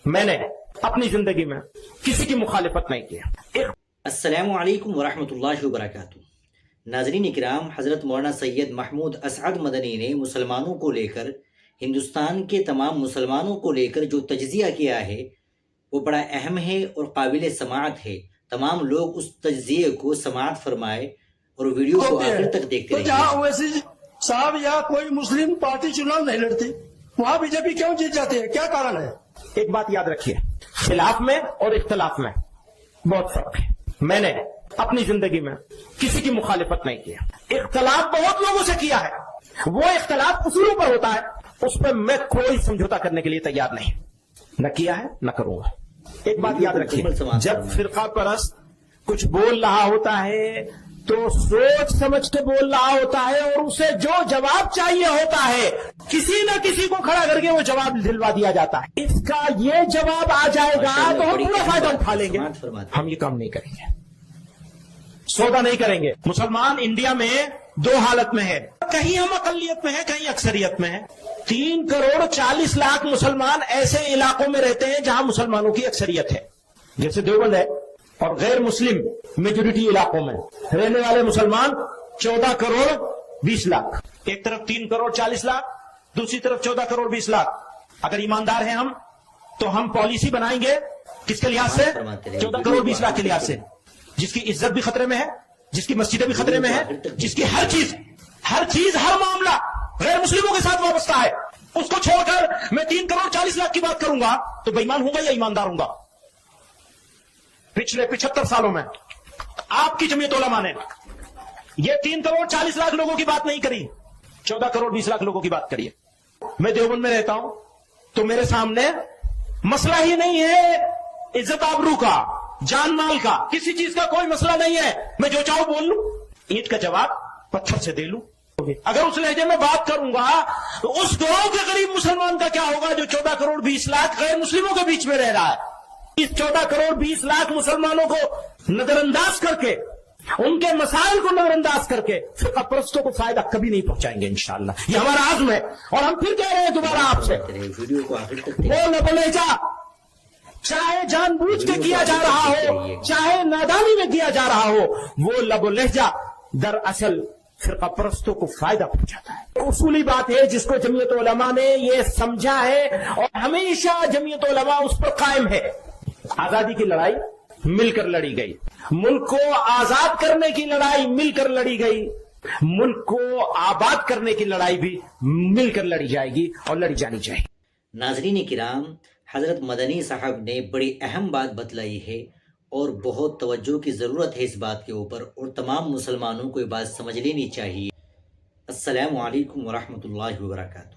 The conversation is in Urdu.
میں نے اپنی زندگی میں کسی کی مخالفت نہیں کی۔ السلام علیکم ورحمۃ اللہ وبرکاتہ۔ ناظرین اکرام، حضرت مولانا سید محمود اسعد مدنی نے مسلمانوں کو لے کر، ہندوستان کے تمام مسلمانوں کو لے کر جو تجزیہ کیا ہے وہ بڑا اہم ہے اور قابل سماعت ہے۔ تمام لوگ اس تجزیے کو سماعت فرمائے اور ویڈیو کو آخر تک دیکھتے رہیں۔ جہاں اویسی صاحب یا کوئی مسلم پارٹی چناؤ نہیں لڑتی، وہاں بی جے پی کیوں جیت جاتی ہے؟ کیا کارن ہے؟ ایک بات یاد رکھیے، خلاف میں اور اختلاف میں بہت فرق ہے۔ میں نے اپنی زندگی میں کسی کی مخالفت نہیں کیا۔ اختلاف بہت لوگوں سے کیا ہے، وہ اختلاف اصولوں پر ہوتا ہے، اس پہ میں کوئی سمجھوتا کرنے کے لیے تیار نہیں، نہ کیا ہے نہ کروں گا۔ ایک بات یاد رکھیے، جب فرقہ پرست کچھ بول رہا ہوتا ہے تو سوچ سمجھ کے بول رہا ہوتا ہے، اور اسے جو جواب چاہیے ہوتا ہے کسی نہ کسی کو کھڑا کر کے وہ جواب دلوا دیا جاتا ہے۔ اس کا یہ جواب آ جائے گا تو ہم پورا فائدہ اٹھا لیں گے۔ ہم یہ کام نہیں کریں گے، سودا نہیں کریں گے۔ مسلمان انڈیا میں دو حالت میں ہے، کہیں ہم اقلیت میں ہیں، کہیں اکثریت میں ہیں۔ 3,40,00,000 مسلمان ایسے علاقوں میں رہتے ہیں جہاں مسلمانوں کی اکثریت ہے، جیسے دیوبند ہے، اور غیر مسلم میجورٹی علاقوں میں رہنے والے مسلمان 14,20,00,000۔ ایک طرف 3,40,00,000، دوسری طرف 14,20,00,000۔ اگر ایماندار ہیں ہم تو ہم پالیسی بنائیں گے کس کے لحاظ سے؟ 14,20,00,000 کے لحاظ سے، جس کی عزت بھی خطرے میں ہے، جس کی مسجدیں بھی خطرے میں ہے، جس کی ہر چیز ہر معاملہ غیر مسلموں کے ساتھ وابستہ ہے۔ اس کو چھوڑ کر میں 3,40,00,000 کی بات کروں گا تو بے ایمان ہوں گا یا ایماندار ہوں گا؟ پچھلے 75 سالوں میں آپ کی جمعیت علماء نے یہ 3,40,00,000 لوگوں کی بات نہیں کری، 14,20,00,000 لوگوں کی بات کری ہے۔ میں دیوبند میں رہتا ہوں تو میرے سامنے مسئلہ ہی نہیں ہے عزت آبرو کا، جان مال کا، کسی چیز کا کوئی مسئلہ نہیں ہے۔ میں جو چاہوں بول لوں، اینٹ کا جواب پتھر سے دے لوں۔ اگر اس لہجے میں بات کروں گا تو اس گروہ کے غریب مسلمان کا کیا ہوگا جو 14,20,00,000 غیر مسلموں کے بیچ میں رہ رہا ہے؟ اس 14,20,00,000 مسلمانوں کو نظر انداز کر کے، ان کے مسائل کو نظر انداز کر کے فرقہ پرستوں کو فائدہ کبھی نہیں پہنچائیں گے انشاءاللہ۔ یہ ہمارا عزم ہے، اور ہم پھر کہہ رہے ہیں دوبارہ آپ سے، وہ نہ بولے جا، چاہے جان بوجھ کے کیا جا رہا ہو، چاہے نادانی میں کیا جا رہا ہو، وہ لب و لہجہ دراصل فرقہ پرستوں کو فائدہ پہنچاتا ہے۔ اصولی بات ہے جس کو جمعیت علماء نے یہ سمجھا ہے، اور ہمیشہ جمعیت علماء اس پر قائم ہے۔ آزادی کی لڑائی مل کر لڑی گئی، ملک کو آزاد کرنے کی لڑائی مل کر لڑی گئی، ملک کو آباد کرنے کی لڑائی بھی مل کر لڑی جائے گی اور لڑی جانی چاہیے۔ ناظرین کرام، حضرت مدنی صاحب نے بڑی اہم بات بتلائی ہے، اور بہت توجہ کی ضرورت ہے اس بات کے اوپر، اور تمام مسلمانوں کو یہ بات سمجھ لینی چاہیے۔ السلام علیکم ورحمۃ اللہ وبرکاتہ۔